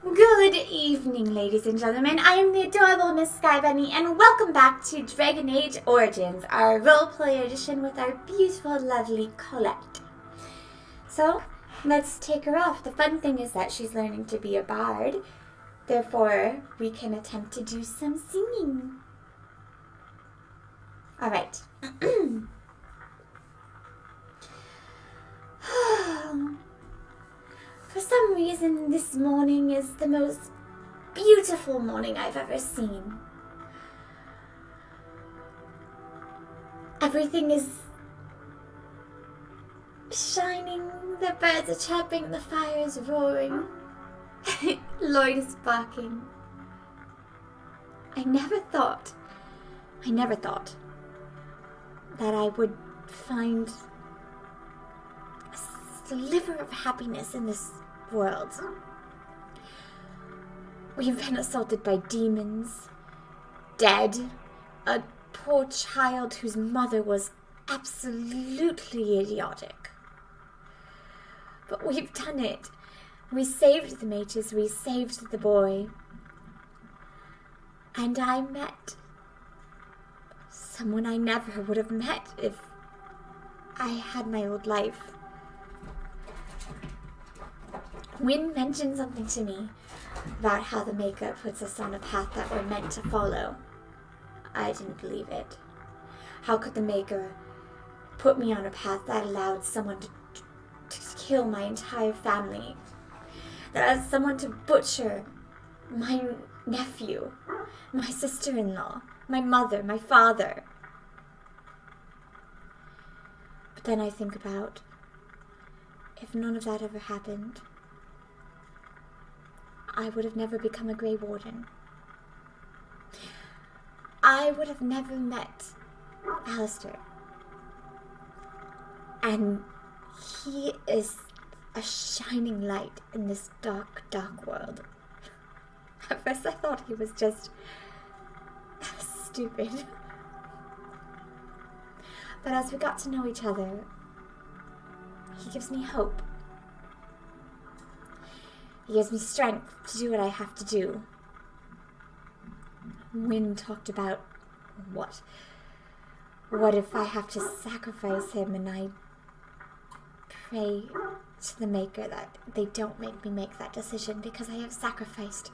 Good evening, ladies and gentlemen. I am the adorable Miss Sky Bunny, and welcome back to Dragon Age Origins, our roleplay edition with our beautiful, lovely Collette. So, let's take her off. The fun thing is that she's learning to be a bard. Therefore, we can attempt to do some singing. Alright. For some reason, this morning is the most beautiful morning I've ever seen. Everything is shining, the birds are chirping, the fire is roaring, Lloyd is barking. I never thought that I would find a sliver of happiness in this world. We've been assaulted by demons, dead, a poor child whose mother was absolutely idiotic. But we've done it. We saved the mages, we saved the boy. And I met someone I never would have met if I had my old life. Wynne mentioned something to me about how the Maker puts us on a path that we're meant to follow. I didn't believe it. How could the Maker put me on a path that allowed someone to kill my entire family? That allowed someone to butcher my nephew, my sister-in-law, my mother, my father. But then I think about, if none of that ever happened, I would have never become a Grey Warden. I would have never met Alistair. And he is a shining light in this dark, dark world. At first I thought he was just stupid. But as we got to know each other, he gives me hope. He gives me strength to do what I have to do. Wynne talked about what if I have to sacrifice him, and I pray to the Maker that they don't make me make that decision, because I have sacrificed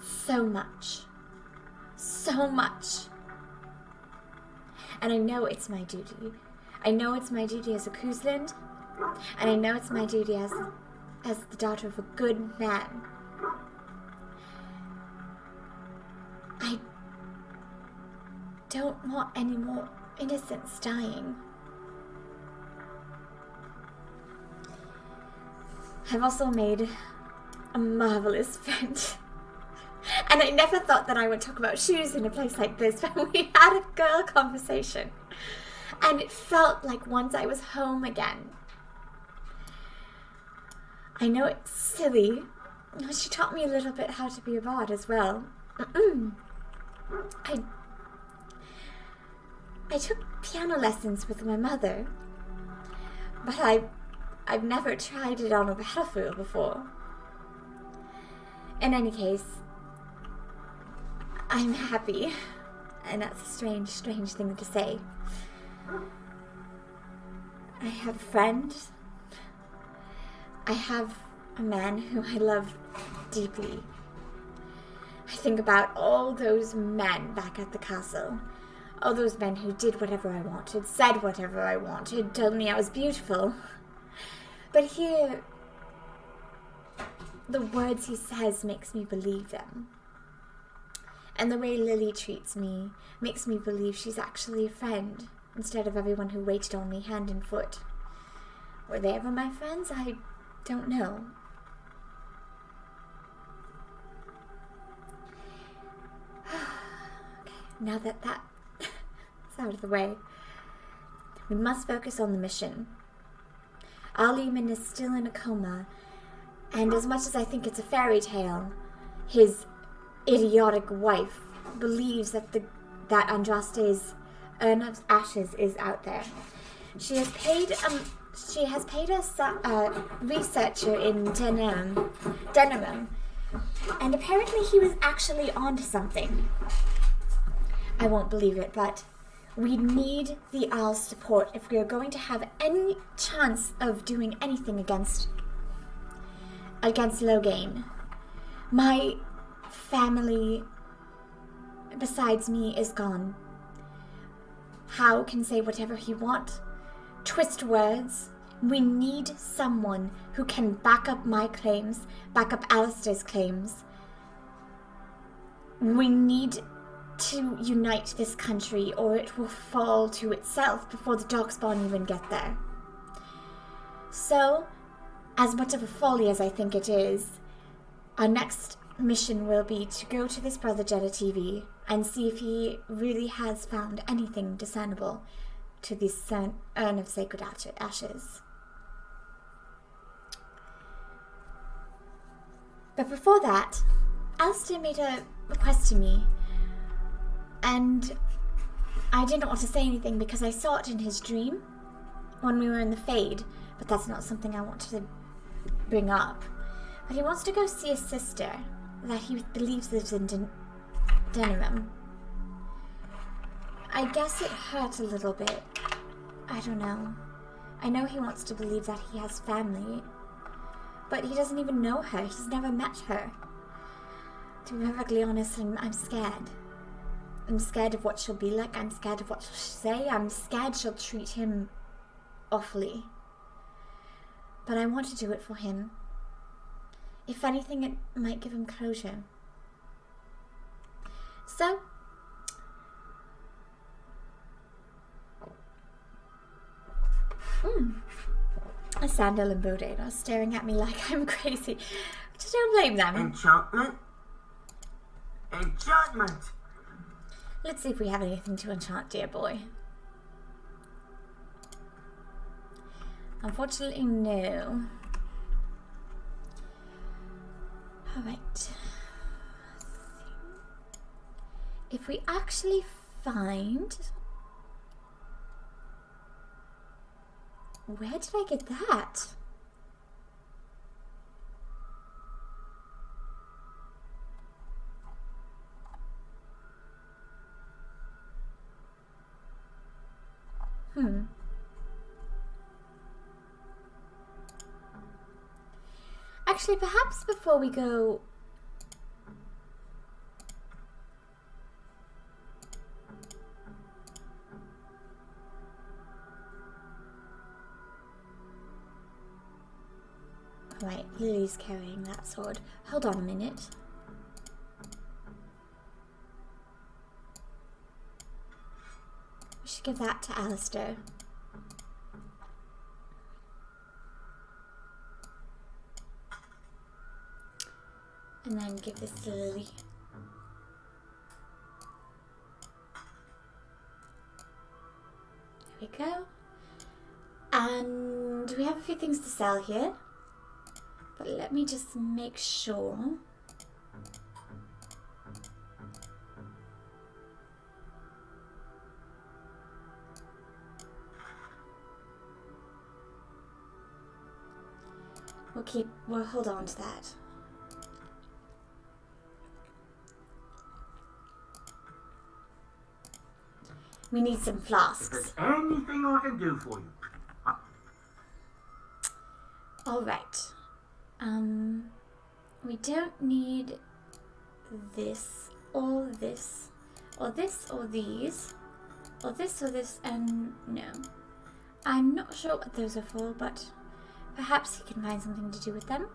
so much. So much. And I know it's my duty. I know it's my duty as a Koosland, and I know it's my duty as the daughter of a good man. I don't want any more innocents dying. I've also made a marvelous friend. And I never thought that I would talk about shoes in a place like this, but we had a girl conversation. And it felt like once I was home again. I know it's silly. She taught me a little bit how to be a bard as well. I took piano lessons with my mother, but I've never tried it on a battlefield before. In any case, I'm happy, and that's a strange, strange thing to say. I have friends. I have a man who I love deeply. I think about all those men back at the castle. All those men who did whatever I wanted, said whatever I wanted, told me I was beautiful. But here, the words he says makes me believe them. And the way Lily treats me makes me believe she's actually a friend, instead of everyone who waited on me hand and foot. Were they ever my friends? I don't know. Okay, now that that's out of the way, we must focus on the mission. Aliman is still in a coma, and as much as I think it's a fairy tale, his idiotic wife believes that Andraste's urn of ashes is out there. She has paid a researcher in Denerim And apparently he was actually onto something. I won't believe it, but we need the Owl's support if we are going to have any chance of doing anything against Loghain. My family, besides me, is gone. Howe can say whatever he wants, twist words. We need someone who can back up my claims, back up Alistair's claims. We need to unite this country, or it will fall to itself before the Darkspawn even get there. So, as much of a folly as I think it is, our next mission will be to go to this Brother Jeddah TV and see if he really has found anything discernible to this urn of sacred ashes. But before that, Alistair made a request to me, and I didn't want to say anything because I saw it in his dream when we were in the Fade, but that's not something I wanted to bring up. But he wants to go see his sister that he believes lives in Denham. I guess it hurt a little bit. I don't know. I know he wants to believe that he has family, but he doesn't even know her. He's never met her. To be perfectly honest, I'm scared. I'm scared of what she'll be like. I'm scared of what she'll say. I'm scared she'll treat him awfully. But I want to do it for him. If anything, it might give him closure. So, a Sandal and Bodine are staring at me like I'm crazy. Just don't blame them. Enchantment? Enchantment! Let's see if we have anything to enchant, dear boy. Unfortunately, no. Alright. If we actually find... Where did I get that? Actually, perhaps before we go... Right, Lily's carrying that sword. Hold on a minute. We should give that to Alistair. And then give this to Lily. There we go. And we have a few things to sell here. But let me just make sure. We'll hold on to that. We need some flasks. If there's anything I can do for you. All right. We don't need this, or this, or this, or these, or this, or this, and no. I'm not sure what those are for, but perhaps he can find something to do with them.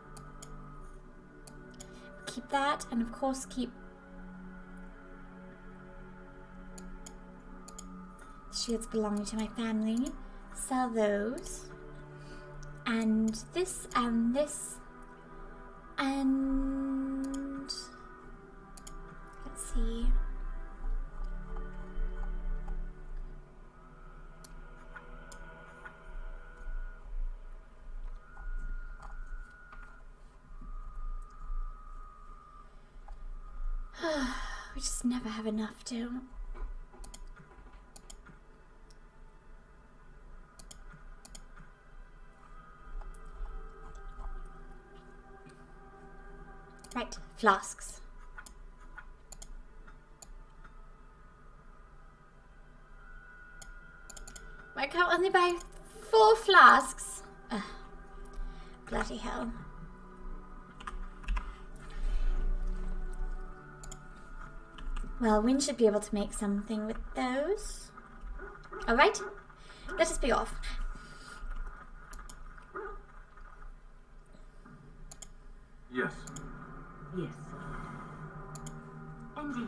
Keep that, and of course keep shields belonging to my family. Sell those. And this, and this, and let's see. We just never have enough to. Right, flasks. I can't only buy 4 flasks. Ugh. Bloody hell. Well, Wynne should be able to make something with those. Alright, let us be off. Yes. Yes. Indeed.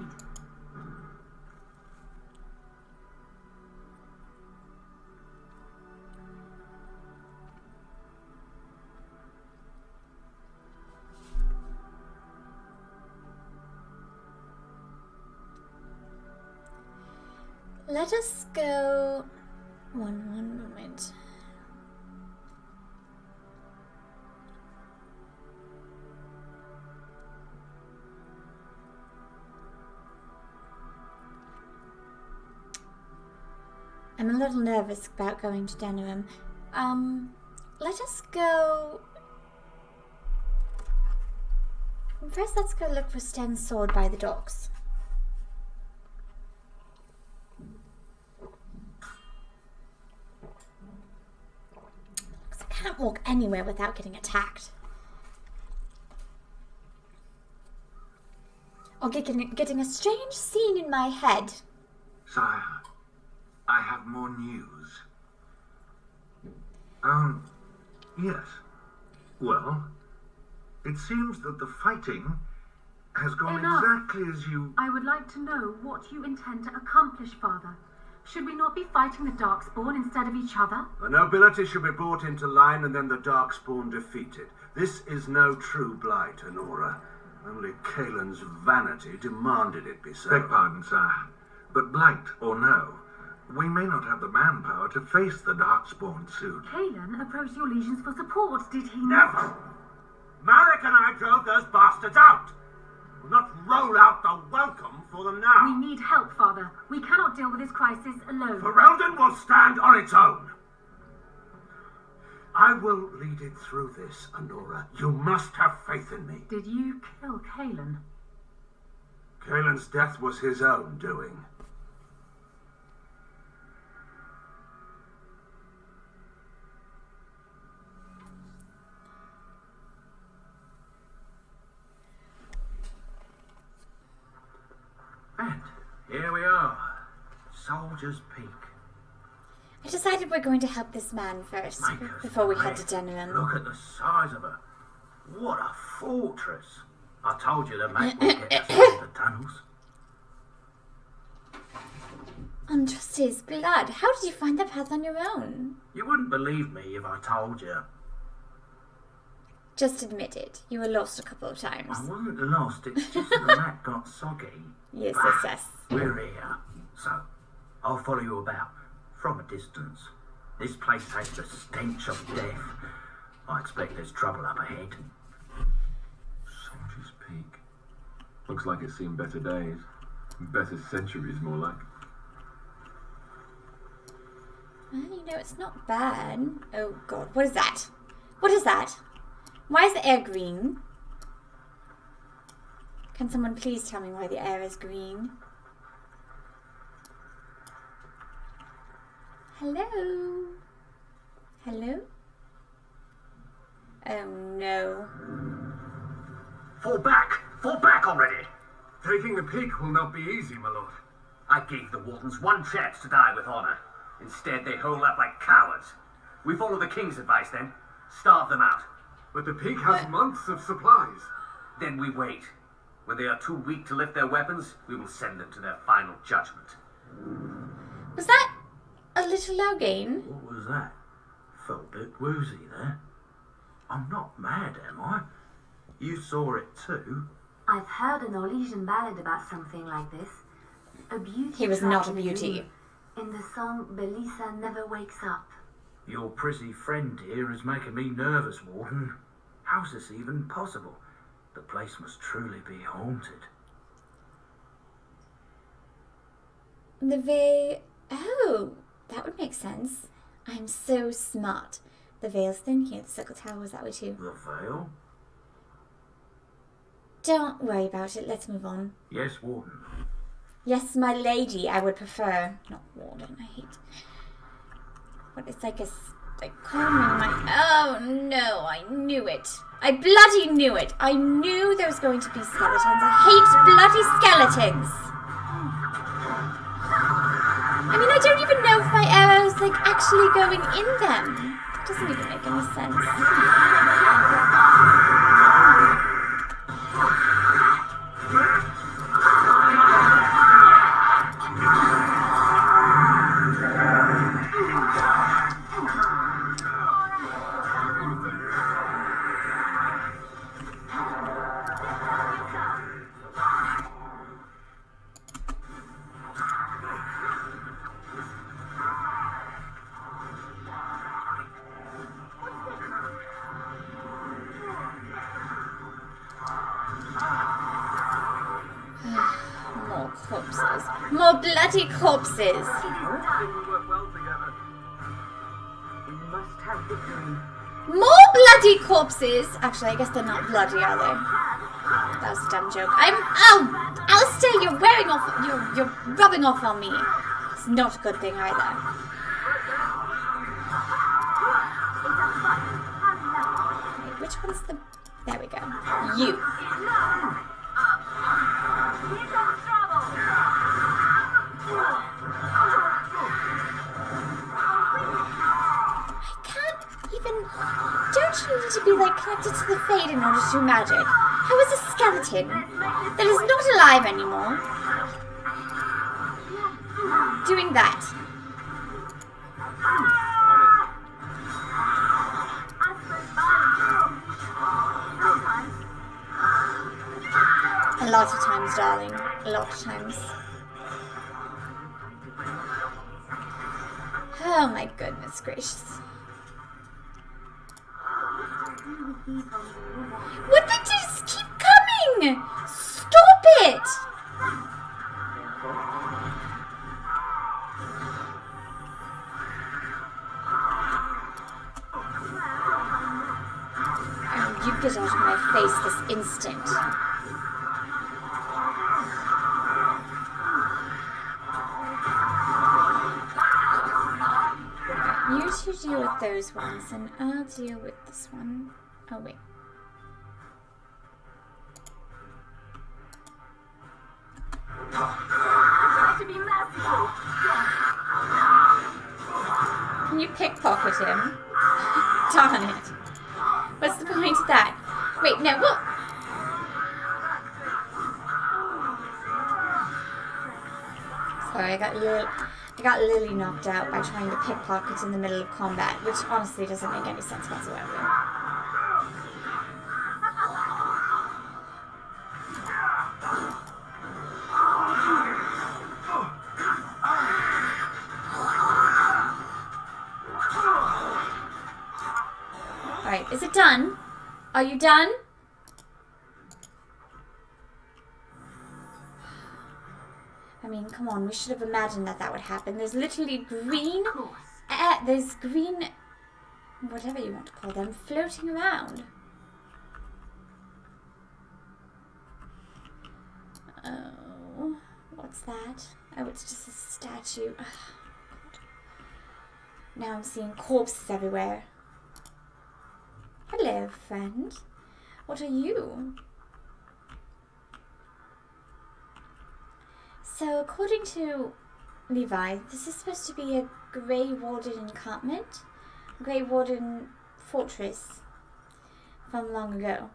Let us go. One moment. I'm a little nervous about going to Denham. Let us go. First, let's go look for Sten's sword by the docks. I can't walk anywhere without getting attacked. Or getting a strange scene in my head. Sire, I have more news. Yes. Well, it seems that the fighting has gone Enough. exactly as you... I would like to know what you intend to accomplish, Father. Should we not be fighting the Darkspawn instead of each other? The nobility should be brought into line and then the Darkspawn defeated. This is no true blight, Honora. Only Kaelin's vanity demanded it be so. Beg pardon, sir. But blight or no, we may not have the manpower to face the Darkspawn soon. Kaelin approached your legions for support, did he Never! Marek and I drove those bastards out! We'll not roll out the welcome for them now. We need help, Father. We cannot deal with this crisis alone. Ferelden will stand on its own. I will lead it through this, Honora. You must have faith in me. Did you kill Kaelin? Kaelin's death was his own doing. And here we are, Soldier's Peak. I decided we're going to help this man first, Makers before we head to bread. Denham. Look at the size of her. What a fortress. I told you the mate would get us through the tunnels. On Trusty's blood, how did you find that path on your own? You wouldn't believe me if I told you. Just admit it. You were lost a couple of times. I wasn't lost, it's just the map got soggy. Yes, Bah, yes, yes. We're here, so I'll follow you about from a distance. This place has the stench of death. I expect there's trouble up ahead. Soldier's Peak. Looks like it's seen better days. Better centuries, more like. Well, you know, it's not bad. Oh, God. What is that? What is that? Why is the air green? Can someone please tell me why the air is green? Hello? Hello? Oh, no. Fall back already! Taking the peak will not be easy, my lord. I gave the Wardens one chance to die with honor. Instead, they hole up like cowards. We follow the King's advice then. Starve them out. But the peak has months of supplies. Then we wait. When they are too weak to lift their weapons, we will send them to their final judgment. Was that a little Loghain? What was that? Felt a bit woozy there. I'm not mad, am I? You saw it too. I've heard an Orlesian ballad about something like this. A beauty. He was trapped not a in the beauty. room. In the song, Belisa never wakes up. Your prissy friend here is making me nervous, Warden. How's this even possible? The place must truly be haunted. Oh, that would make sense. I'm so smart. The veil's thin here. The circle tower was that way too. The veil? Don't worry about it. Let's move on. Yes, Warden. Yes, my lady, I would prefer. Not Warden, I hate. What, it's like call me my... Oh, no, I knew it. I bloody knew it. I knew there was going to be skeletons. I hate bloody skeletons. I mean, I don't even know if my arrow's, like, actually going in them. It doesn't even make any sense. More bloody corpses. We work well together. We must have victory. More bloody corpses. Actually, I guess they're not bloody, are they? That was a dumb joke. Oh, Alistair, you're wearing off. You're rubbing off on me. It's not a good thing either. Wait, which one's the? There we go. You. Don't you need to be, like, connected to the Fade in order to do magic? How is a skeleton that is not alive anymore doing that? A lot of times, darling. A lot of times. Oh my goodness gracious. What? They just keep coming! Stop it! Oh, you get out of my face this instant. You two deal with those ones, and I'll deal with this one. Oh, wait. Can you pickpocket him? Darn it. What's the point of that? Wait, no, what? Sorry, I got Lily knocked out by trying to pickpocket in the middle of combat, which honestly doesn't make any sense whatsoever. Alright, is it done? Are you done? I mean, come on, we should have imagined that would happen. There's literally green, there's green, whatever you want to call them, floating around. Oh, what's that? Oh, it's just a statue. Oh, God. Now I'm seeing corpses everywhere. Hello, friend. What are you? So, according to Levi, this is supposed to be a Grey Warden encampment, Grey Warden fortress from long ago.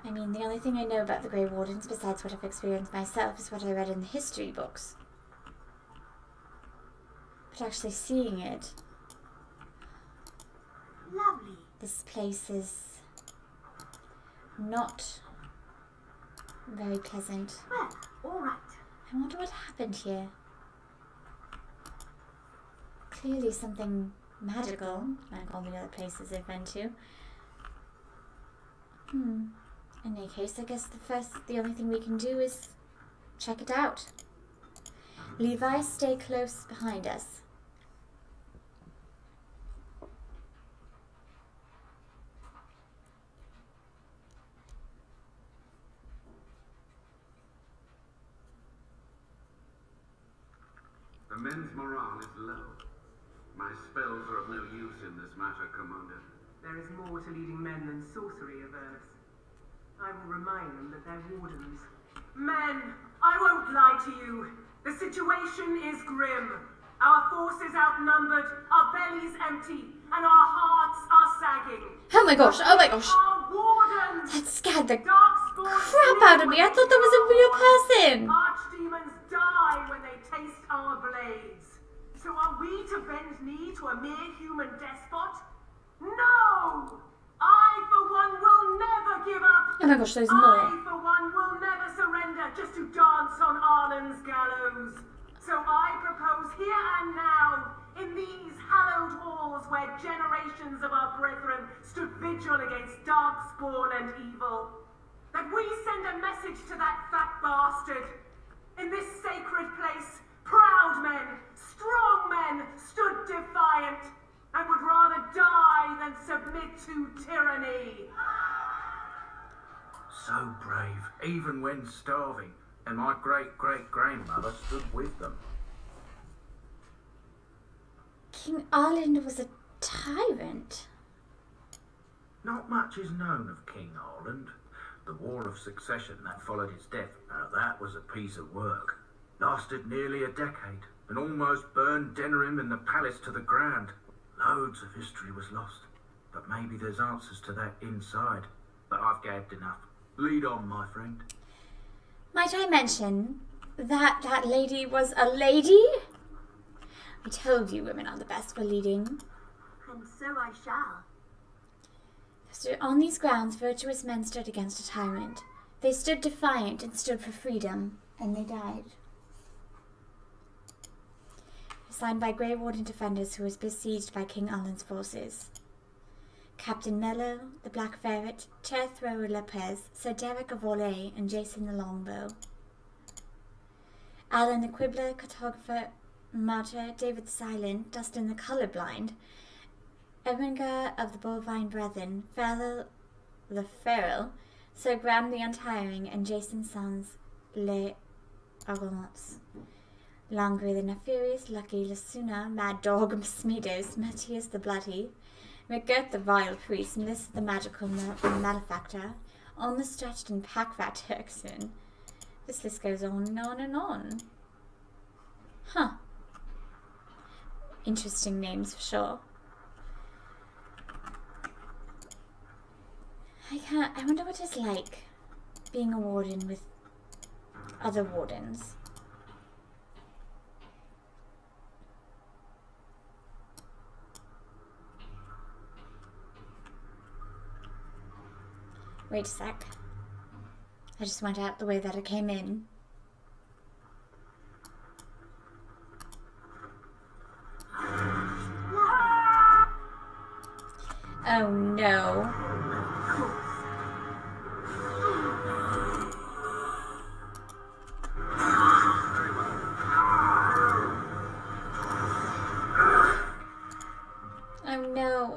I mean, the only thing I know about the Grey Wardens, besides what I've experienced myself, is what I read in the history books. But actually seeing it... Lovely. This place is not very pleasant. Well, all right. I wonder what happened here. Clearly something magical, like all the other places I've been to. In any case, I guess the only thing we can do is check it out. Levi, stay close behind us. men's morale is low. My spells are of no use in this matter, Commander. There is more to leading men than sorcery, Avernus. I will remind them that they're wardens. Men, I won't lie to you. The situation is grim. Our forces outnumbered, our bellies empty, and our hearts are sagging. Oh my gosh, oh my gosh. Our wardens! That scared the Darkspawn crap out of me. I thought that was a real person. Archdemons die when they taste our blades. So are we to bend knee to a mere human despot? No! I, for one, will never give up. Oh my gosh, there's I, more. for one, will never surrender just to dance on Arlen's gallows. So I propose here and now, in these hallowed halls where generations of our brethren stood vigil against darkspawn and evil, that we send a message to that fat bastard. In this sacred place, proud men, strong men stood defiant and would rather die than submit to tyranny. So brave, even when starving, and my great-great-grandmother stood with them. King Arlen was a tyrant. Not much is known of King Arland. The War of Succession that followed his death, now that was a piece of work. Lasted nearly a decade, and almost burned Denerim and the palace to the ground. Loads of history was lost, but maybe there's answers to that inside. But I've gagged enough. Lead on, my friend. Might I mention that that lady was a lady? I told you women are the best for leading. And so I shall. So on these grounds, virtuous men stood against a tyrant. They stood defiant and stood for freedom, and they died. Signed by Grey Warden defenders who was besieged by King Arlen's forces. Captain Mello, the Black Ferret, Terthro Lopez, Sir Derek of Orlais, and Jason the Longbow. Alan the Quibbler, Cartographer, Martyr, David the Silent, Dustin the Colorblind, Ermengar of the Bovine Brethren, Farrell the Feral, Sir Graham the Untiring, and Jason's sons, Les Argonauts. Langry the Nefarious, Lucky, Lasuna, Mad Dog, Smedos, Matthias the Bloody, McGirt the Vile Priest, Melissa the Magical Malefactor, On the Stretched and Packrat Turkson. This list goes on and on and on. Huh. Interesting names for sure. I wonder what it's like being a warden with other wardens. Wait a sec. I just went out the way that I came in. Oh no.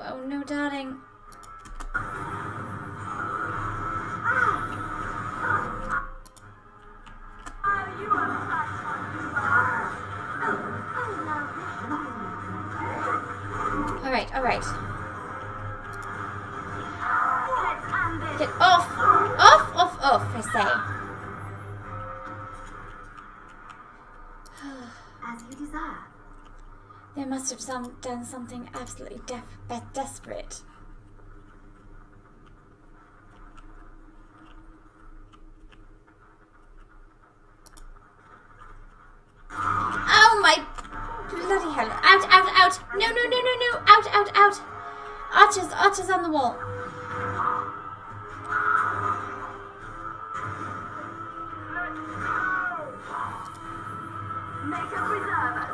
Oh no, darling. Alright. Get off! Off, I say. As you desire. They must have done something absolutely desperate. Oh my bloody hell. Out. No. Out. Archers on the wall. Make a preserver.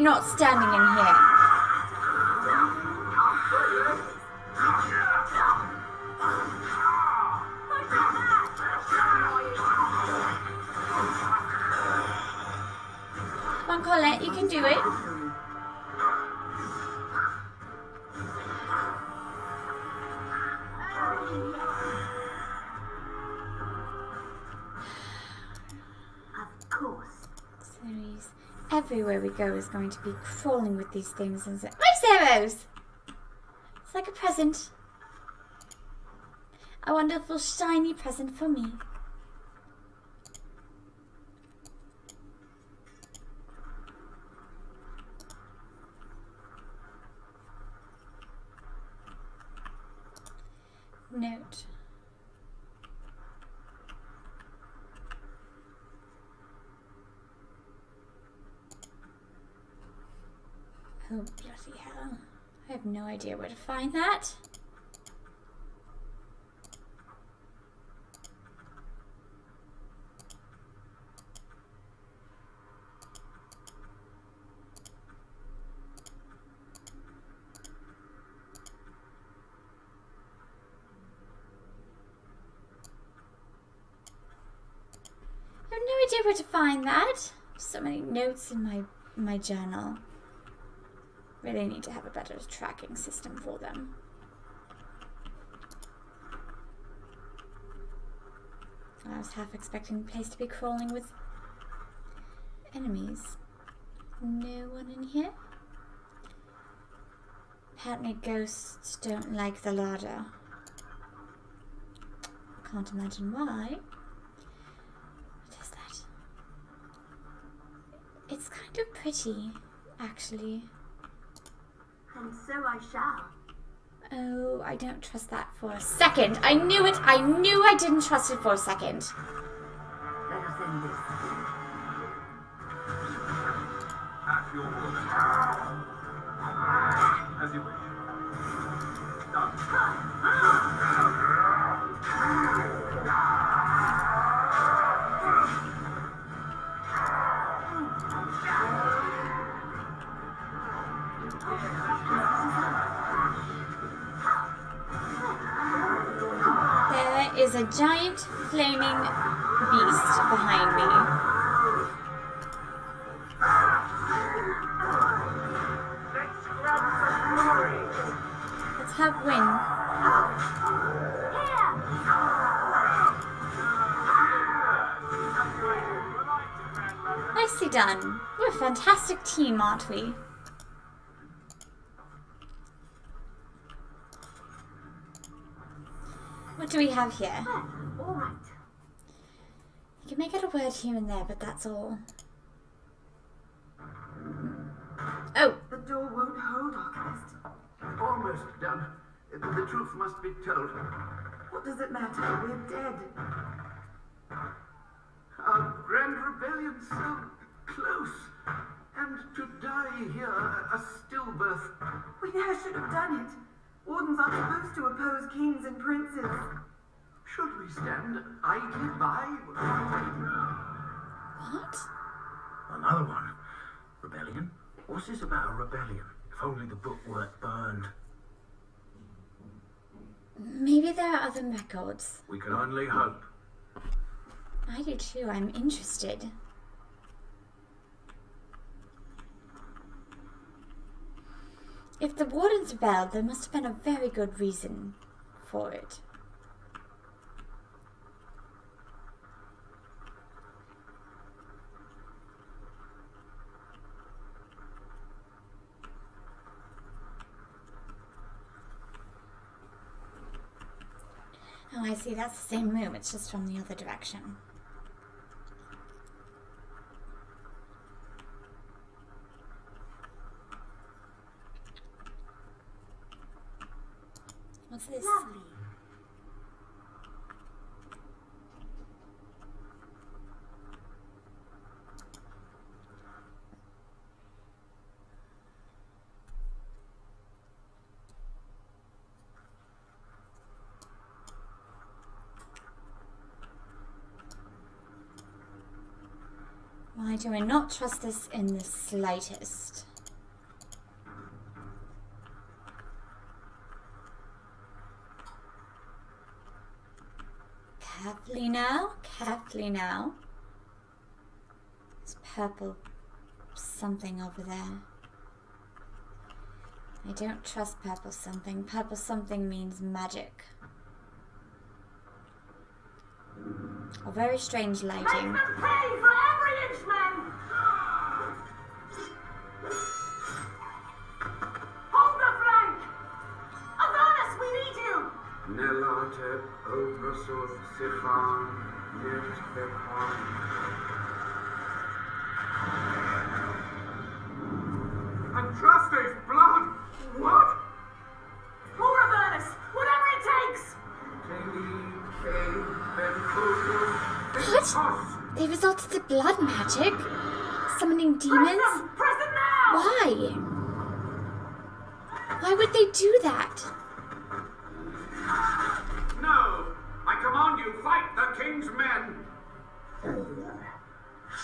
not standing in here. Come on, Collette, you can do it. Of course. Series. Everywhere we go is going to be crawling with these things and say, "My arrows!" It's like a present. A wonderful shiny present for me. Note. Oh, bloody hell. I have no idea where to find that. I have no idea where to find that. So many notes in my journal. Really need to have a better tracking system for them. I was half expecting the place to be crawling with enemies. No one in here? Apparently ghosts don't like the ladder. Can't imagine why. What is that? It's kind of pretty, actually. And so I shall. Oh, I don't trust that for a second. I knew it. I knew I didn't trust it for a second. Let us end this. At your order. As you wish. There is a giant flaming beast behind me. Let's help win. Nicely done. We're a fantastic team, aren't we? What do we have here? All right. You can make out a word here and there, but that's all. Oh! The door won't hold, Archivist. Almost done. The truth must be told. What does it matter? We're dead. Our grand rebellion so close. And to die here, a stillbirth. We never should have done it. Wardens aren't supposed to oppose kings and princes. Should we stand idly by? What? Another one. Rebellion? What's this about a rebellion? If only the book weren't burned. Maybe there are other records. We can only hope. I do too. I'm interested. If the Wardens rebelled, there must have been a very good reason for it. Oh, I see. That's the same room. It's just from the other direction. What's this? Lovely. Why do I not trust this in the slightest? Carefully now. Carefully now. There's purple something over there. I don't trust purple something. Purple something means magic. Or very strange lighting. Make them pay for every inch, men! Hold the flank! Avernus, we need you! Nelate obrasov sifan nit bepan. Andraste's blood! What? More Avernus! Whatever it takes! What? They resorted to blood magic? Summoning demons? Press them now! Why? Why would they do that? No! I command you, fight the king's men!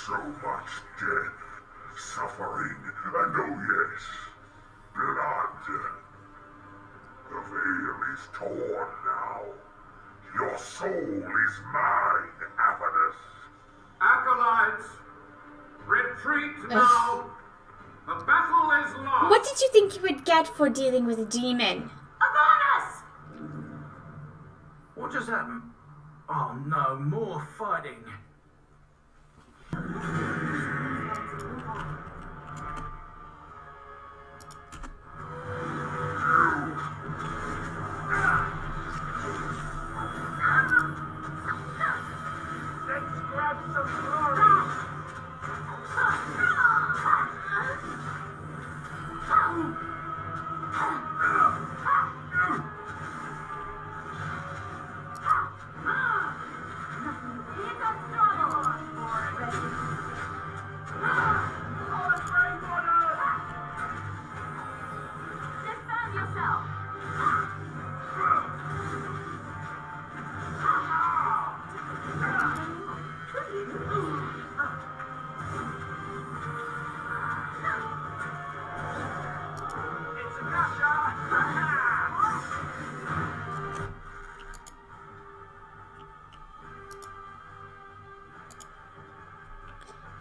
So much death, suffering, and oh yes, blood. The veil is torn now. Your soul is mine, Avernus. Acolytes, retreat now! The battle is lost! What did you think you would get for dealing with a demon? Avernus! What just happened? Oh no, more fighting. Let's grab some glory. Here comes trouble! Defend yourself! It's a gotcha.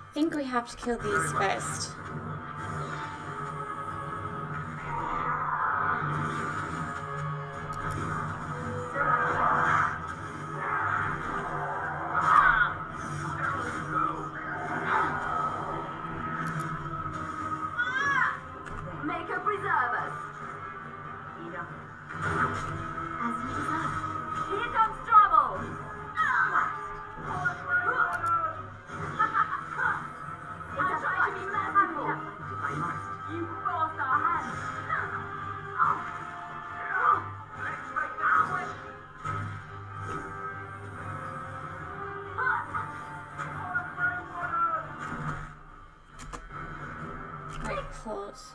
I think we have to kill these first. Make her preserve us. As you deserve. Here comes trouble! It's a fight. I must. You forced our hand! Let's make this quick. Right, pause.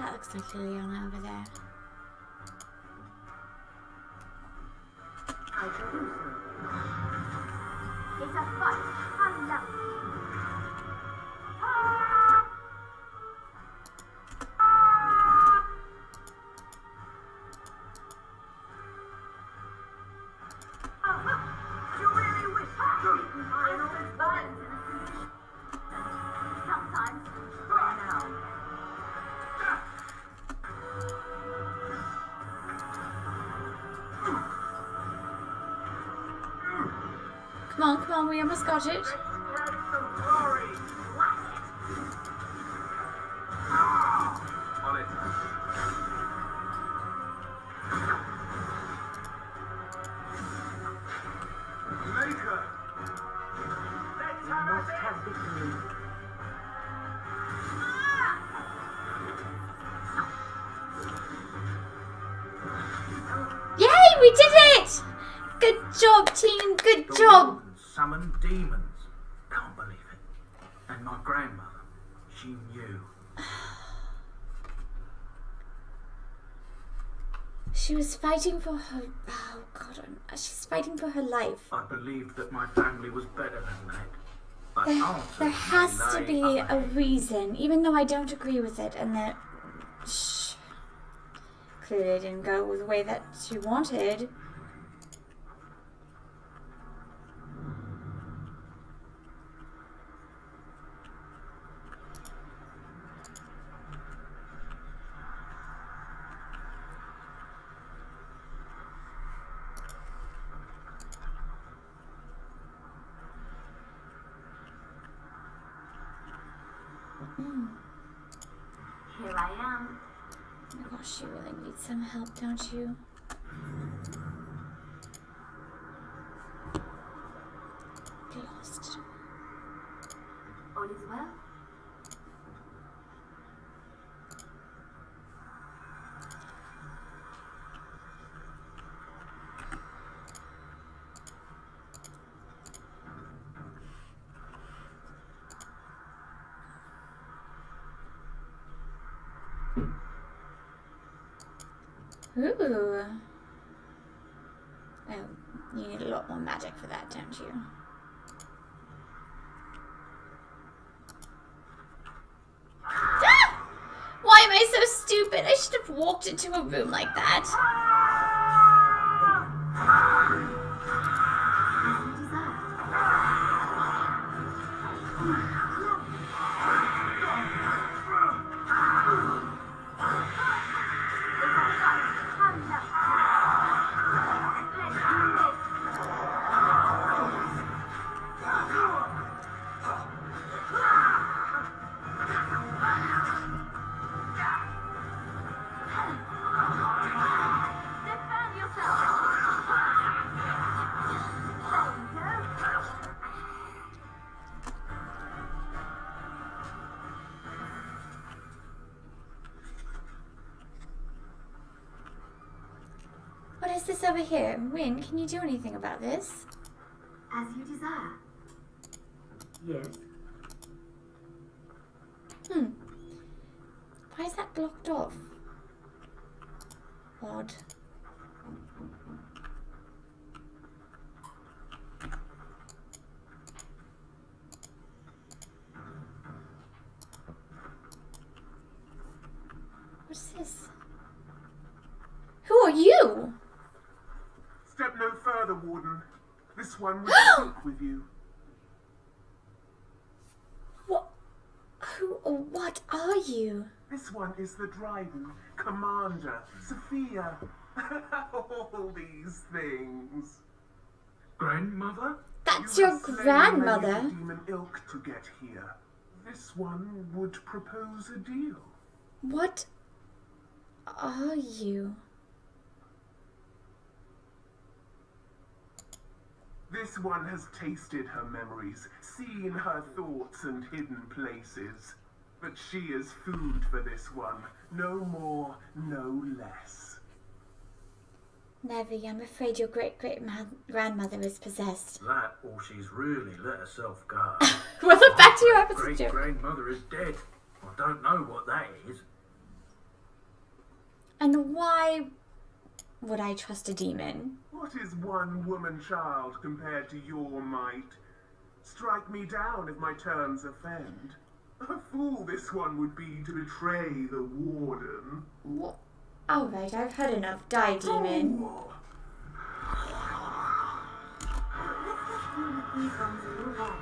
That looks like Liliana over there. I can do so. It's a fight. I love it. You really wish I know there's violence in this position. Sometimes. Right now. Come on, we almost got it. On it. Maker! Let's have a Must have victory. Yay, we did it! Good job, team, good The job. Warden summoned demons. Can't believe it. And my grandmother, she knew. She was fighting for her, oh god, she's fighting for her life. I believed that my family was better than that. But There has to lay be up a ahead. reason, even though I don't agree with it, and that clearly didn't go the way that she wanted. Here I am. Oh my gosh, you really need some help, don't you? Get lost. All is well. Ooh. Oh, you need a lot more magic for that, don't you? Ah! Why am I so stupid? I should have walked into a room like that. Defend yourself. What is this over here? Wynne, can you do anything about this? As you desire. Yes. Why is that blocked off? Odd. What's this? Who are you? Step no further, Warden. This one will speak with you. What? Who or what are you? This one is the Dryden, Commander, Sophia. All these things. Grandmother? That's You your have slain grandmother. many demon ilk to get here. This one would propose a deal. What are you? This one has tasted her memories, seen her thoughts and hidden places. But she is food for this one. No more, no less. Levy, I'm afraid your great-great-grandmother is possessed. That, or she's really let herself go. Well, back to your episode. Great grandmother is dead. I don't know what that is. And why would I trust a demon? What is one woman child compared to your might? Strike me down if my terms offend. A fool this one would be to betray the warden. What? Alright, I've heard enough. Die, demon. Oh. These ones and move on.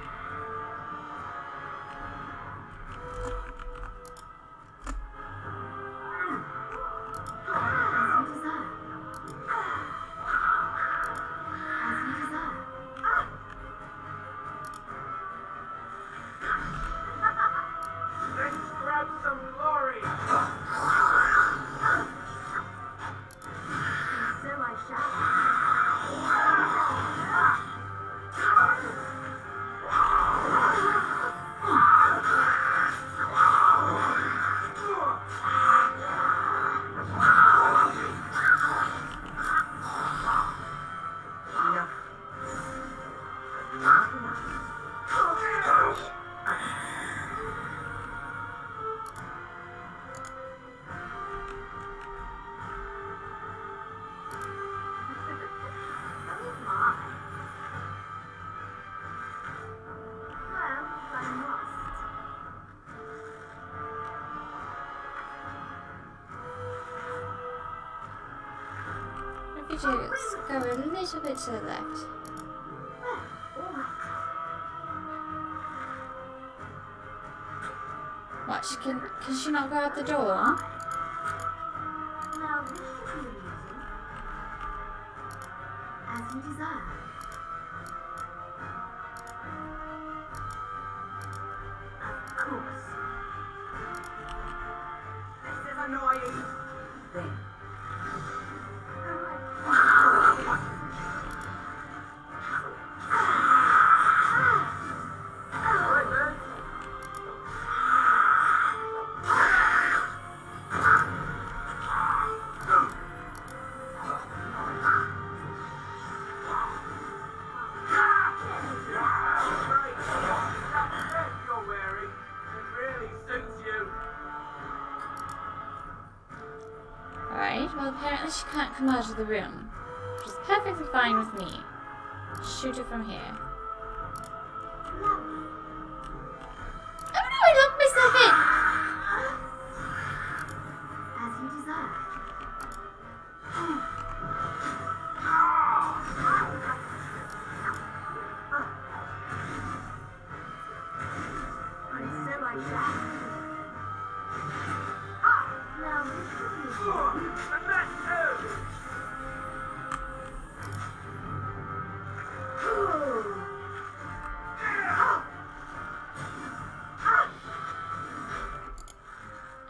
Just go a little bit to the left. What, can she not go out the door? Now this should be amusing. As you desire. Of course. This is annoying. Then. Well, apparently she can't come out of the room, which is perfectly fine with me. Shoot her from here. Oh no, I locked myself in! As you desire. And so I shall. Now this should be And that too!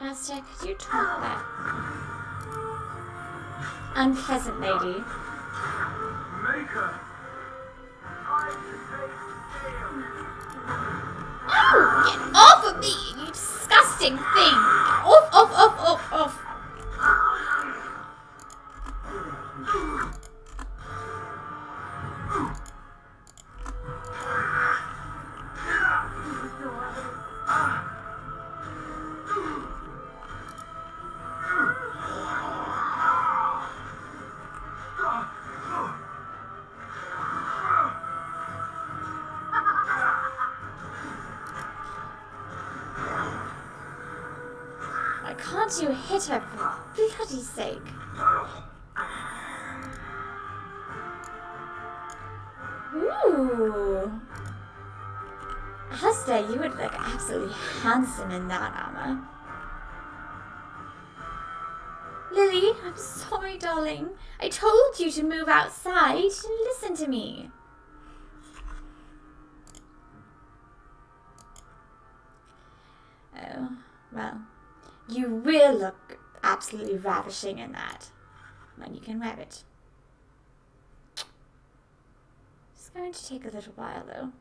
Alistair, could you talk that unpleasant lady? Maker! I taste steel! Oh! Get off of me, you disgusting thing! Off, off, off, off, off! Why can't you hit her for bloody sake? Ooh. Alistair, you would look absolutely handsome in that armor. Lily, I'm sorry, darling. I told you to move outside. You didn't listen to me. Oh, well. You will look absolutely ravishing in that when you can wear it. It's going to take a little while, though.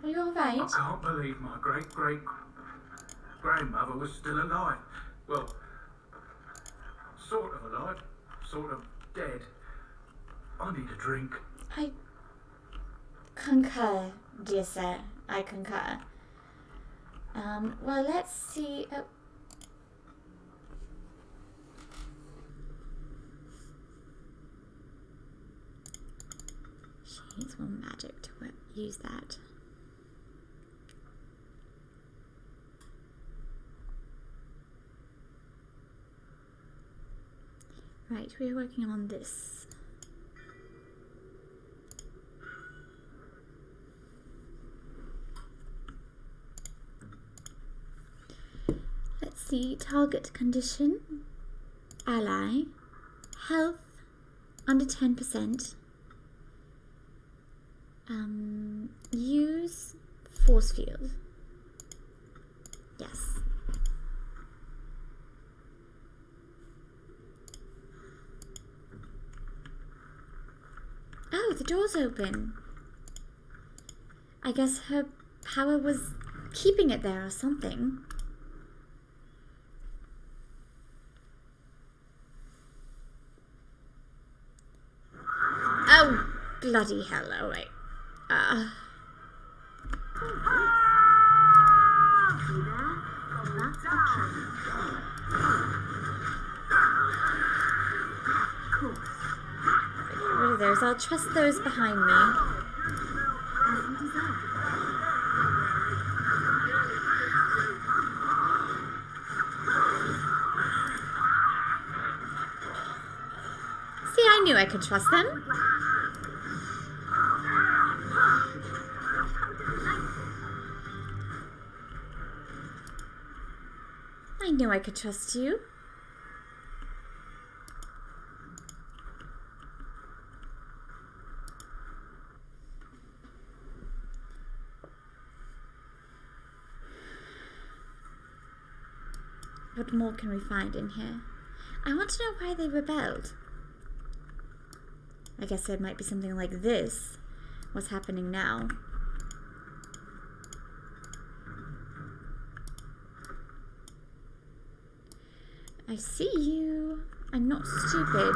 Are you alright? I can't believe my great-great-grandmother was still alive. Well, sort of alive, sort of dead. I need a drink. I concur, dear sir. I concur. Well, let's see. Oh. She needs more magic to use that. Right, we're working on this. Let's see, target condition, ally, health, under 10%, use force field, yes. Oh, the door's open. I guess her power was keeping it there or something. Oh, bloody hell, oh wait. Rid of those. I'll trust those behind me. See, I knew I could trust them. I knew I could trust you. What more can we find in here? I want to know why they rebelled. I guess it might be something like this. What's happening now? I see you. I'm not stupid.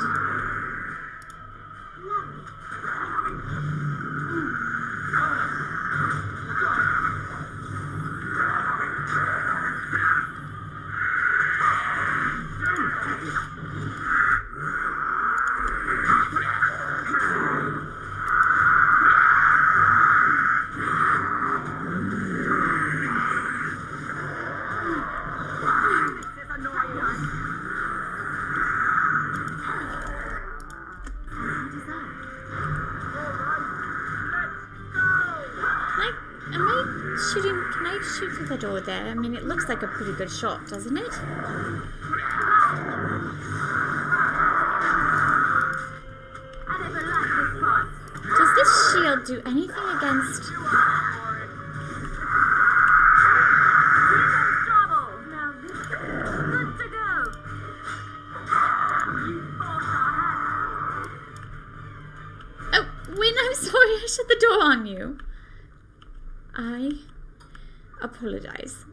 Can I shoot through the door there? I mean, it looks like a pretty good shot, doesn't it? Does this shield do anything against... Oh, Wynne, I'm sorry, I shut the door on you. I apologize.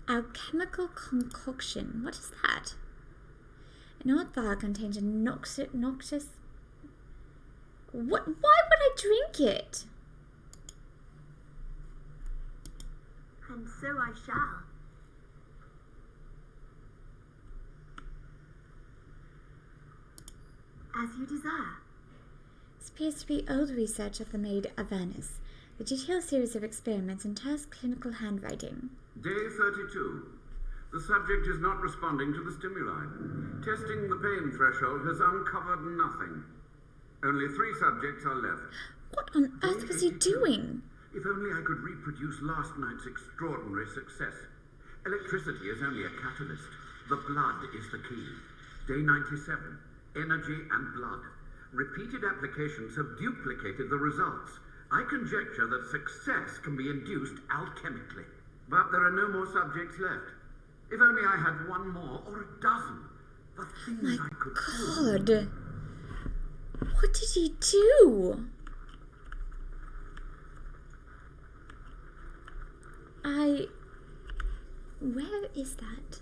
Alchemical concoction. What is that? An old vial contains a noxious... What? Why would I drink it? And so I shall. As you desire. This appears to be old research of the maid Avernus. The detailed series of experiments and terse clinical handwriting. Day 32. The subject is not responding to the stimuli. Testing the pain threshold has uncovered nothing. Only 3 subjects are left. What on earth was he doing? If only I could reproduce last night's extraordinary success. Electricity is only a catalyst. The blood is the key. Day 97. Energy and blood. Repeated applications have duplicated the results. I conjecture that success can be induced alchemically. But there are no more subjects left. If only I had 1 more or a dozen. The things I could do. God. What did he do? Where is that?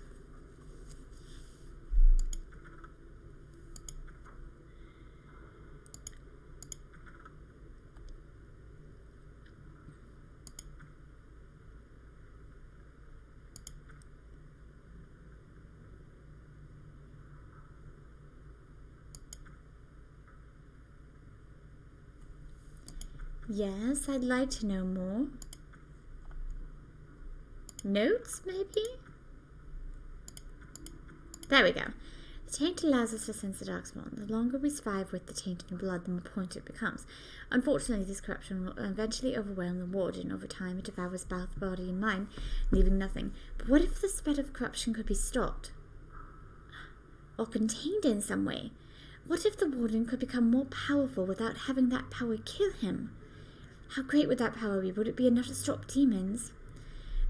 Yes, I'd like to know more. Notes, maybe? There we go. The taint allows us to sense the darkspawn. The longer we survive with the taint in the blood, the more pointed it becomes. Unfortunately, this corruption will eventually overwhelm the warden. Over time, it devours both body and mind, leaving nothing. But what if the spread of corruption could be stopped? Or contained in some way? What if the warden could become more powerful without having that power kill him? How great would that power be? Would it be enough to stop demons?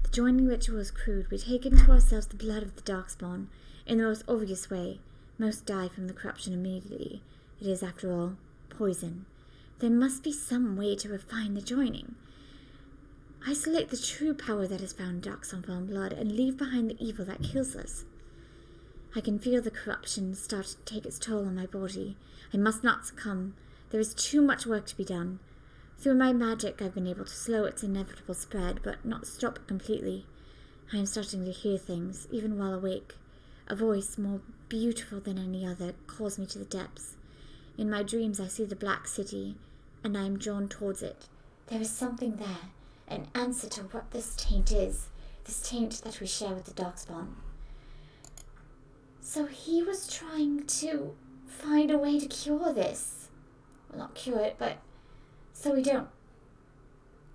The joining ritual is crude. We take into ourselves the blood of the darkspawn in the most obvious way. Most die from the corruption immediately. It is, after all, poison. There must be some way to refine the joining. Isolate the true power that is found in darkspawn blood and leave behind the evil that kills us. I can feel the corruption start to take its toll on my body. I must not succumb. There is too much work to be done. Through my magic, I've been able to slow its inevitable spread, but not stop it completely. I am starting to hear things, even while awake. A voice, more beautiful than any other, calls me to the depths. In my dreams, I see the Black City, and I am drawn towards it. There is something there, an answer to what this taint is, this taint that we share with the darkspawn. So he was trying to find a way to cure this. Well, not cure it, but so we don't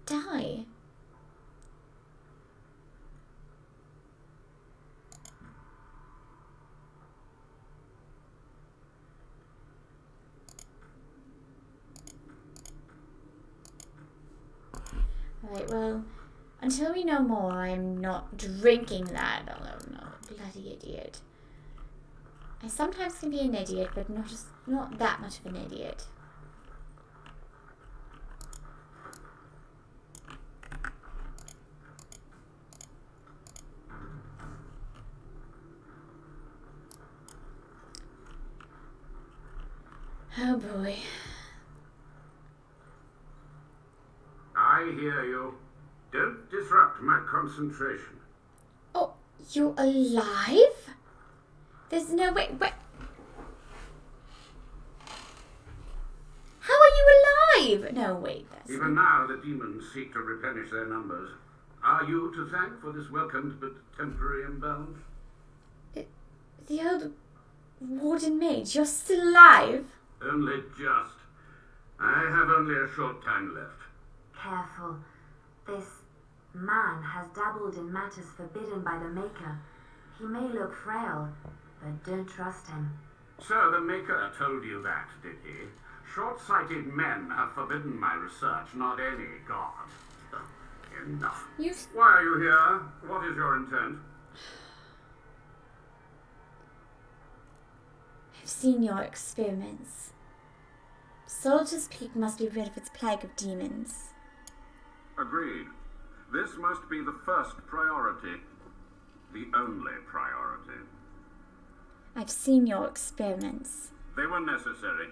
die. Alright, well, until we know more, I'm not drinking that. Oh no, bloody idiot. I sometimes can be an idiot, but not that much of an idiot. Oh boy. I hear you. Don't disrupt my concentration. Oh, you're alive? There's no way. Wait. How are you alive? No, wait. Even now, the demons seek to replenish their numbers. Are you to thank for this welcomed but temporary imbalance? The old warden mage, you're still alive? Only just. I have only a short time left. Careful. This man has dabbled in matters forbidden by the Maker. He may look frail, but don't trust him. So the Maker told you that, did he? Short-sighted men have forbidden my research, not any god. Enough. Why are you here? What is your intent? I've seen your experiments. Soldier's Peak must be rid of its plague of demons. Agreed. This must be the first priority. The only priority. I've seen your experiments. They were necessary.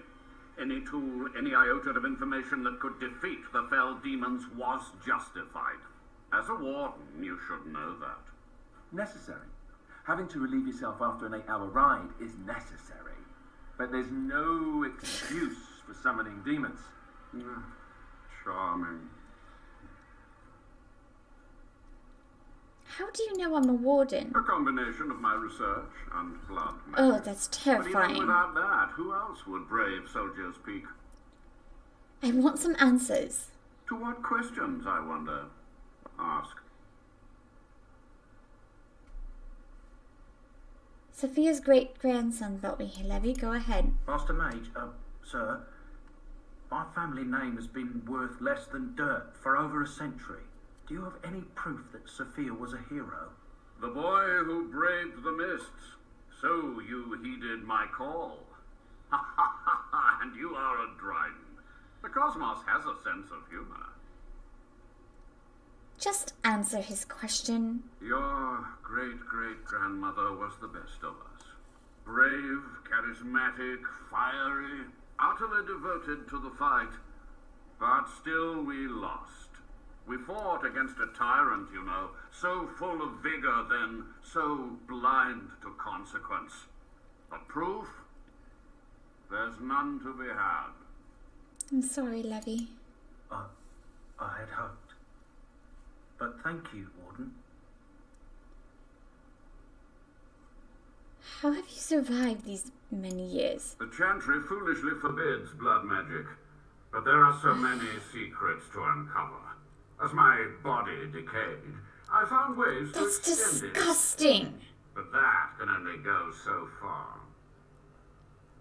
Any tool, any iota of information that could defeat the fell demons was justified. As a warden, you should know that. Necessary. Having to relieve yourself after an 8-hour ride is necessary. But there's no excuse for summoning demons. Charming. How do you know I'm a warden? A combination of my research and blood. Oh, that's But terrifying. even without that, who else would brave Soldier's Peak? I want some answers. To what questions, I wonder? Ask. Sophia's great-grandson brought me here, Levy. Go ahead. Master Mage, sir, my family name has been worth less than dirt for over a century. Do you have any proof that Sophia was a hero? The boy who braved the mists. So you heeded my call. Ha ha ha ha, and you are a Dryden. The cosmos has a sense of humor. Just answer his question. Your great-great-grandmother was the best of us. Brave, charismatic, fiery, utterly devoted to the fight. But still we lost. We fought against a tyrant, you know, so full of vigor then, so blind to consequence. But proof? There's none to be had. I'm sorry, Levy. hoped. But thank you, Warden. How have you survived these many years? The Chantry foolishly forbids blood magic, but there are so many secrets to uncover. As my body decayed, I found ways to That's extend disgusting. it. But that can only go so far.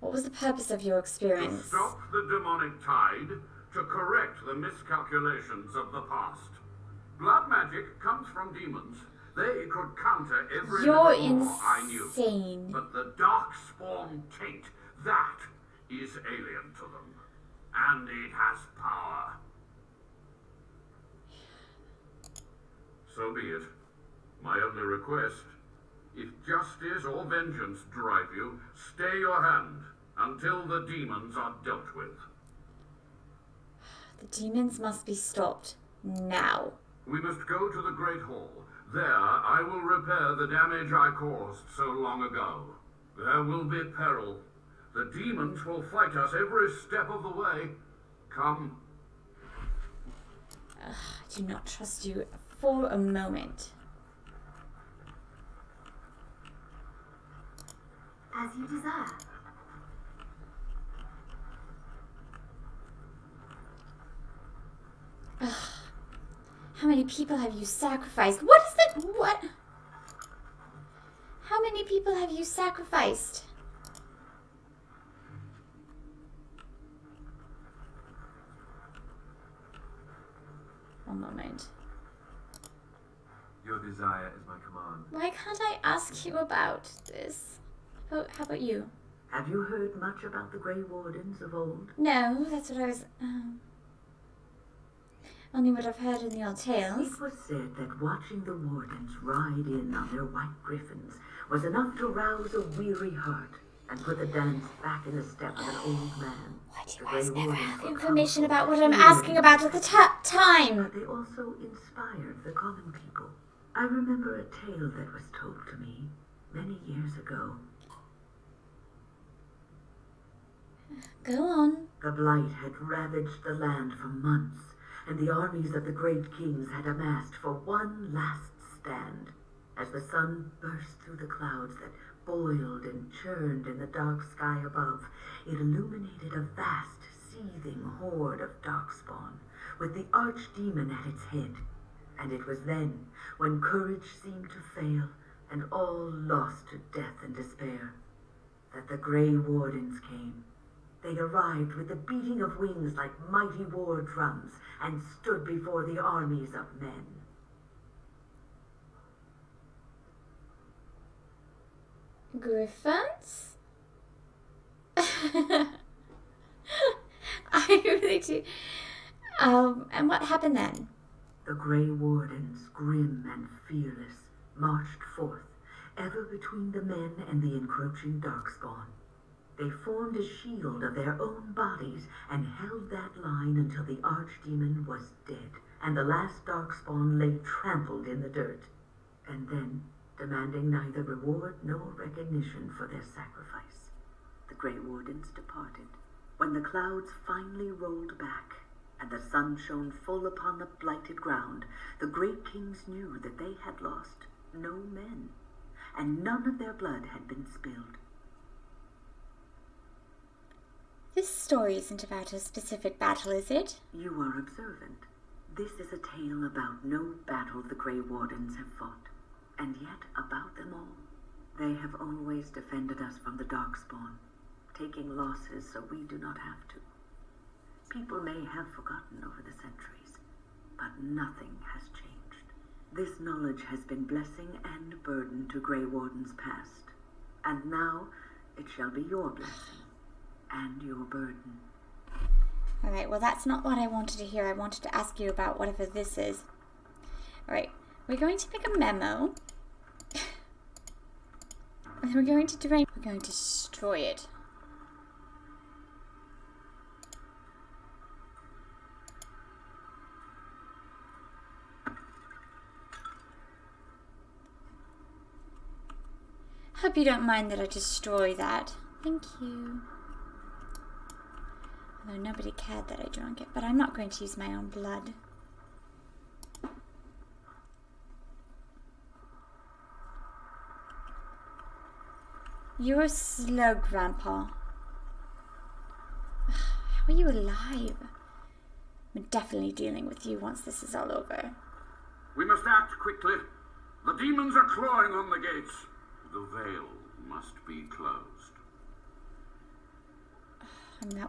What was the purpose of your To experience? stop the demonic tide, to correct the miscalculations of the past. Blood magic comes from demons. They could counter every You're little law I knew. insane. But the darkspawn taint, that is alien to them. And it has power. So be it. My only request, if justice or vengeance drive you, stay your hand until the demons are dealt with. The demons must be stopped now. We must go to the Great Hall. There I will repair the damage I caused so long ago. There will be peril. The demons will fight us every step of the way. Come. I do not trust you for a moment. As you desire. How many people have you sacrificed? What is that? What? How many people have you sacrificed? One moment. Your desire is my command. Why can't I ask you about this? How about you? Have you heard much about the Grey Wardens of old? No, that's what I was... only what I've heard in the old tales. It was said that watching the Wardens ride in on their white griffins was enough to rouse a weary heart and put the dance back in the step of an old man. Why do you The guys Grey never Wardens have were information powerful, about what I'm healing, asking about at the time? They also inspired the common people. I remember a tale that was told to me many years ago. Go on. The blight had ravaged the land for months, and the armies of the great kings had amassed for one last stand. As the sun burst through the clouds that boiled and churned in the dark sky above, it illuminated a vast, seething horde of darkspawn, with the archdemon at its head. And it was then, when courage seemed to fail, and all lost to death and despair, that the Grey Wardens came. They arrived with the beating of wings like mighty war drums, and stood before the armies of men. Griffins? I really do. And what happened then? The Grey Wardens, grim and fearless, marched forth, ever between the men and the encroaching darkspawn. They formed a shield of their own bodies and held that line until the archdemon was dead, and the last darkspawn lay trampled in the dirt. And then, demanding neither reward nor recognition for their sacrifice, the Grey Wardens departed. When the clouds finally rolled back, and the sun shone full upon the blighted ground, the great kings knew that they had lost no men, and none of their blood had been spilled. This story isn't about a specific battle, is it? You are observant. This is a tale about no battle the Grey Wardens have fought, and yet about them all. They have always defended us from the Darkspawn, taking losses so we do not have to. People may have forgotten over the centuries, but nothing has changed. This knowledge has been blessing and burden to Grey Wardens past, and now it shall be your blessing and your burden. Alright, well that's not what I wanted to hear. I wanted to ask you about whatever this is. Alright, we're going to make a memo. And we're going to destroy it. Hope you don't mind that I destroy that. Thank you. Although nobody cared that I drank it, but I'm not going to use my own blood. You're slow, Grandpa. How are you alive? I'm definitely dealing with you once this is all over. We must act quickly. The demons are clawing on the gates. The veil must be closed.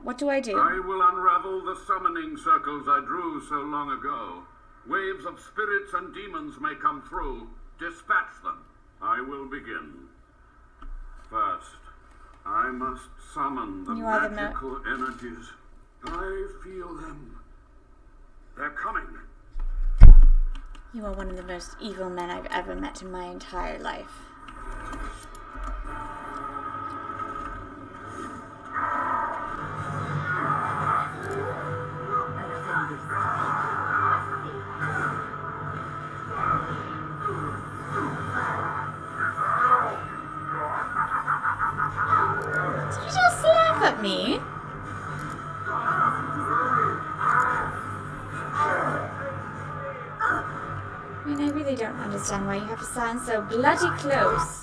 What do I do? I will unravel the summoning circles I drew so long ago. Waves of spirits and demons may come through. Dispatch them. I will begin. First, I must summon the magical energies. I feel them. They're coming. You are one of the most evil men I've ever met in my entire life. Did you just laugh at me? I mean, I really don't understand why you have to stand so bloody close.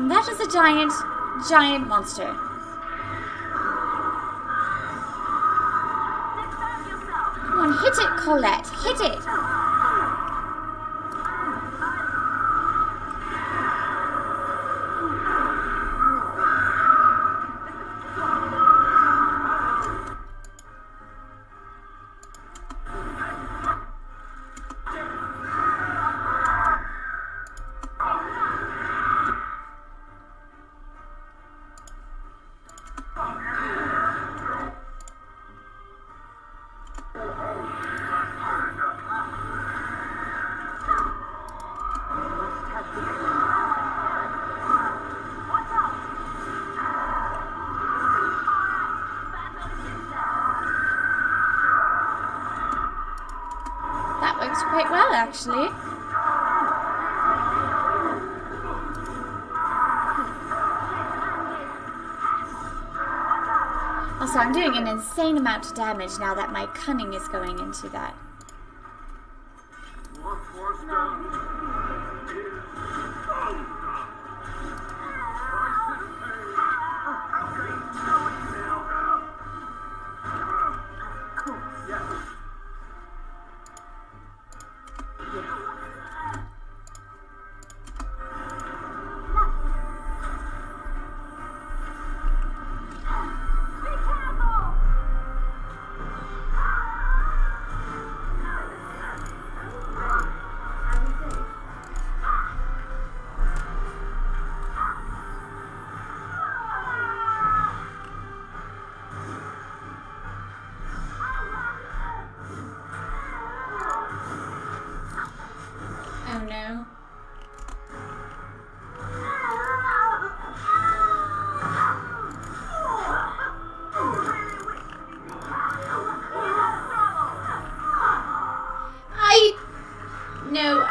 That is a giant monster. Come on, hit it, Collette. Hit it. Quite well, actually. Also, I'm doing an insane amount of damage now that my cunning is going into that. What was done is undone.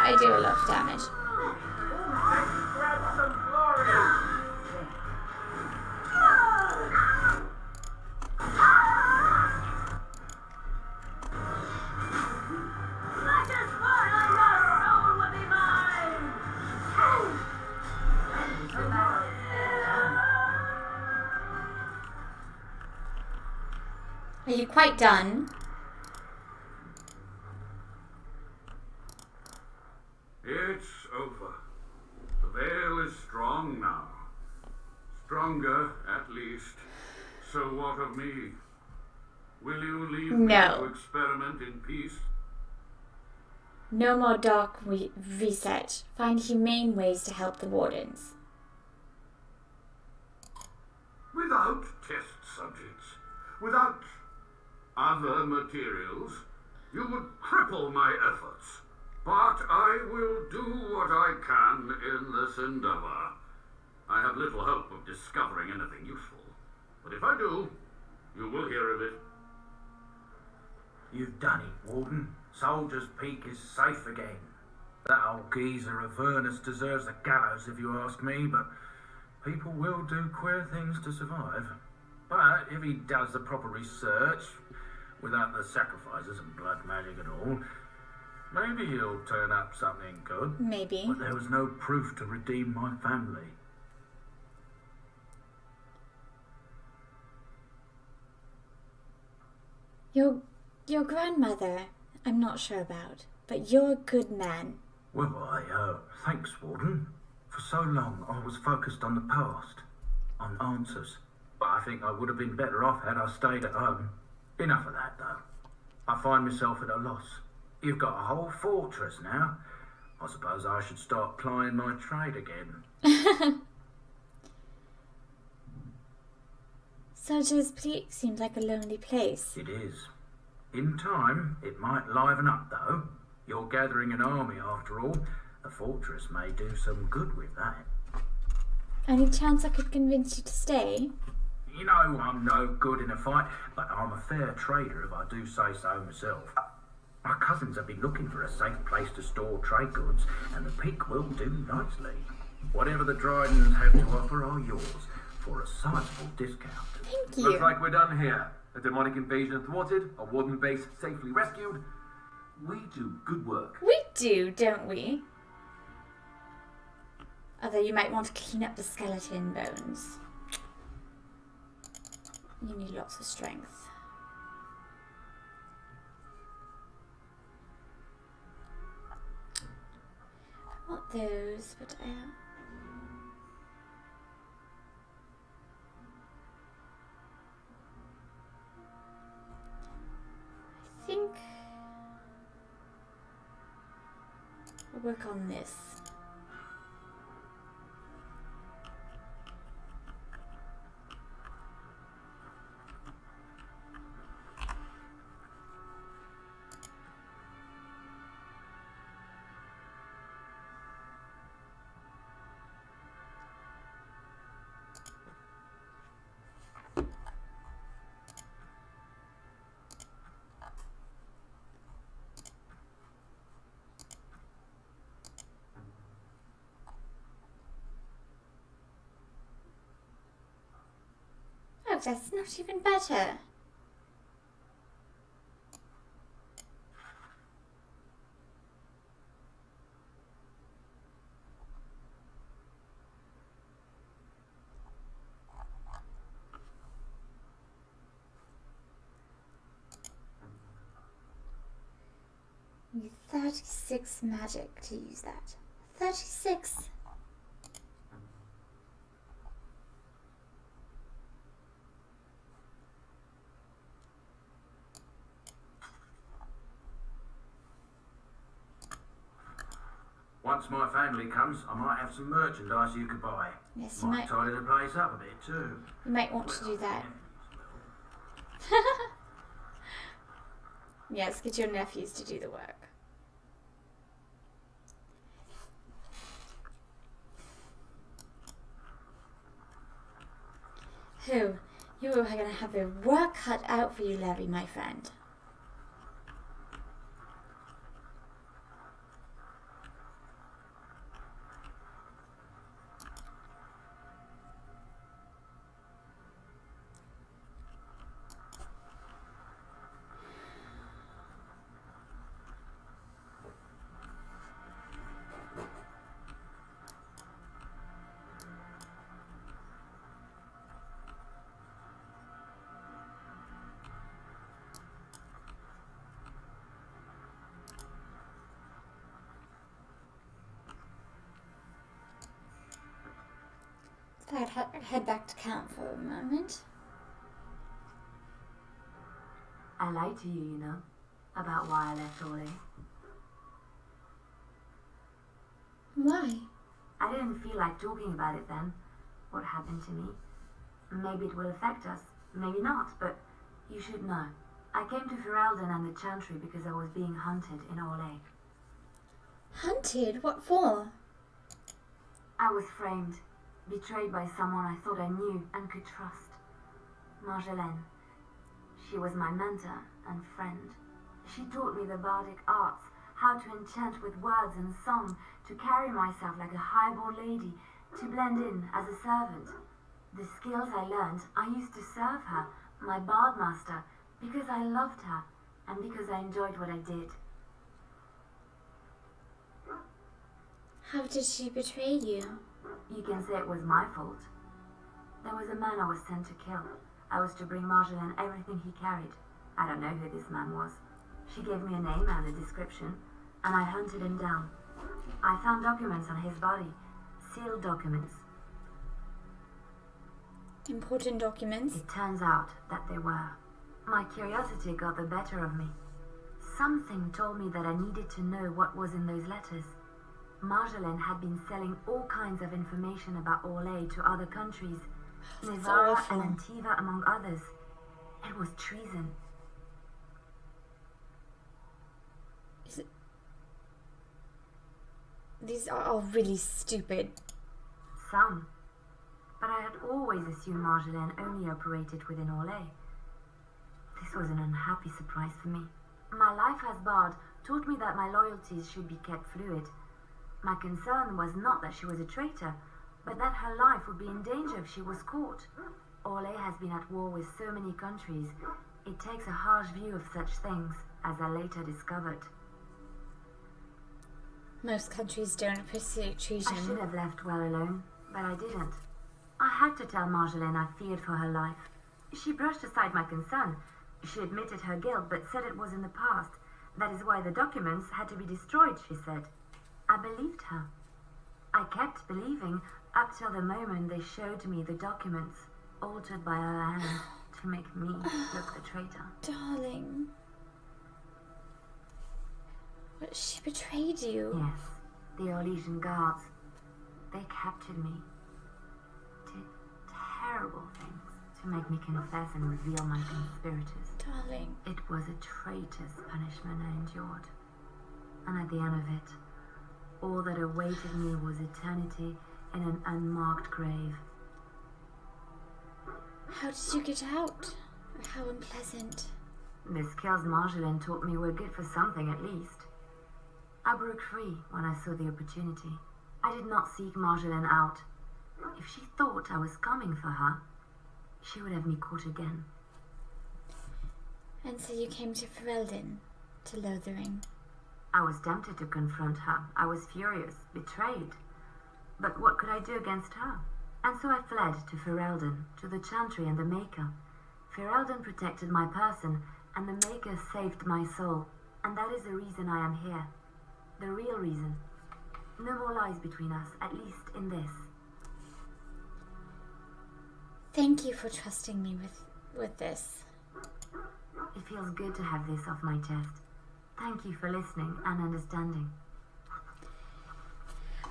I do a lot of damage. Are you quite done? It's over. The veil is strong now. Stronger, at least. So what of me? Will you leave me to experiment in peace? No more dark research. Find humane ways to help the Wardens. without test subjects, without other materials, you would cripple my efforts. But I will do what I can in this endeavor. I have little hope of discovering anything useful, but if I do, you will hear of it. You've done it, Warden. Soldier's Peak is safe again. That old geezer of Avernus deserves the gallows if you ask me, but people will do queer things to survive. But if he does the proper research, without the sacrifices and blood magic and all, maybe he'll turn up something good. Maybe. But there was no proof to redeem my family. Your grandmother, I'm not sure about, but you're a good man. Well, thanks, Warden. For so long, I was focused on the past, on answers. But I think I would have been better off had I stayed at home. Enough of that, though. I find myself at a loss. You've got a whole fortress now. I suppose I should start plying my trade again. Soldier's Peak seems like a lonely place. It is. In time, it might liven up, though. You're gathering an army, after all. A fortress may do some good with that. Any chance I could convince you to stay? You know I'm no good in a fight, but I'm a fair trader if I do say so myself. My cousins have been looking for a safe place to store trade goods, and the Peak will do nicely. Whatever the Drydens have to offer are yours, for a sizable discount. Thank you. Looks like we're done here. A demonic invasion thwarted, a warden base safely rescued. We do good work. We do, don't we? Although you might want to clean up the skeleton bones. You need lots of strength. I want those, but I think I'll work on this. Oh, that's not even better. You need 36 magic to use that. 36. Once my family comes, I might have some merchandise you could buy. Yes, you might tidy the place up a bit too. You might want to do that. Yes, get your nephews to do the work. Who? You are going to have your work cut out for you, Levy, my friend. I'd head back to camp for a moment. I lied to you, you know, about why I left Orley. Why? I didn't feel like talking about it then, what happened to me. Maybe it will affect us, maybe not, but you should know. I came to Ferelden and the Chantry because I was being hunted in Orlais. Hunted? What for? I was framed, betrayed by someone I thought I knew and could trust. Marjolaine. She was my mentor and friend. She taught me the bardic arts, how to enchant with words and song, to carry myself like a highborn lady, to blend in as a servant. The skills I learned, I used to serve her, my bard master, because I loved her and because I enjoyed what I did. How did she betray you? You can say it was my fault. There was a man I was sent to kill. I was to bring Marjolaine everything he carried. I don't know who this man was. She gave me a name and a description, and I hunted him down. I found documents on his body, sealed documents. Important documents? It turns out that they were. My curiosity got the better of me. Something told me that I needed to know what was in those letters. Marjolaine had been selling all kinds of information about Orlais to other countries, Nizara and Antiva among others. It was treason. These are all really stupid. Some. But I had always assumed Marjolaine only operated within Orlais. This was an unhappy surprise for me. My life as bard taught me that my loyalties should be kept fluid. My concern was not that she was a traitor, but that her life would be in danger if she was caught. Orlais has been at war with so many countries. It takes a harsh view of such things, as I later discovered. Most countries don't appreciate treason. I should have left well alone, but I didn't. I had to tell Marjolaine I feared for her life. She brushed aside my concern. She admitted her guilt, but said it was in the past. That is why the documents had to be destroyed, she said. I believed her. I kept believing up till the moment they showed me the documents, altered by her hand to make me look the traitor. Darling. But she betrayed you. Yes, the Orlesian guards. They captured me. Did terrible things to make me confess and reveal my conspirators. Darling. It was a traitor's punishment I endured. And at the end of it, all that awaited me was eternity in an unmarked grave. How did you get out? How unpleasant. The skills Marjolaine taught me were good for something at least. I broke free when I saw the opportunity. I did not seek Marjolaine out. If she thought I was coming for her, she would have me caught again. And so you came to Ferelden, to Lothering. I was tempted to confront her. I was furious, betrayed. But what could I do against her? And so I fled to Ferelden, to the Chantry and the Maker. Ferelden protected my person, and the Maker saved my soul. And that is the reason I am here. The real reason. No more lies between us, at least in this. Thank you for trusting me with this. It feels good to have this off my chest. Thank you for listening and understanding.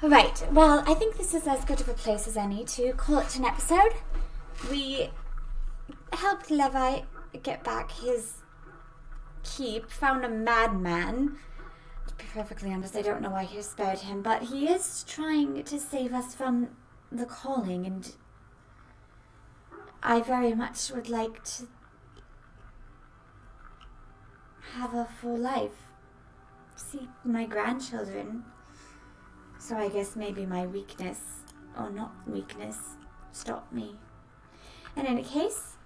Right, well, I think this is as good of a place as any to call it an episode. We helped Levi get back his keep, found a madman. To be perfectly honest, I don't know why he spared him, but he is trying to save us from the calling, and I very much would like to have a full life, see my grandchildren. So I guess maybe my weakness, or not weakness, stopped me. In any case,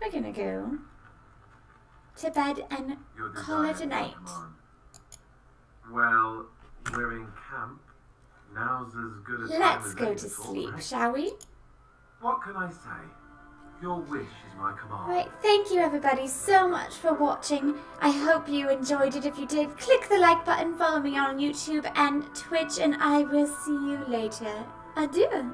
we're gonna go to bed and call it a night. Well, we're in camp. Now's as good a time Let's as go any to to talk, sleep, mate. shall we? What can I say? Your wish is my command. Right, thank you everybody so much for watching. I hope you enjoyed it. If you did, click the like button, follow me on YouTube and Twitch, and I will see you later. Adieu.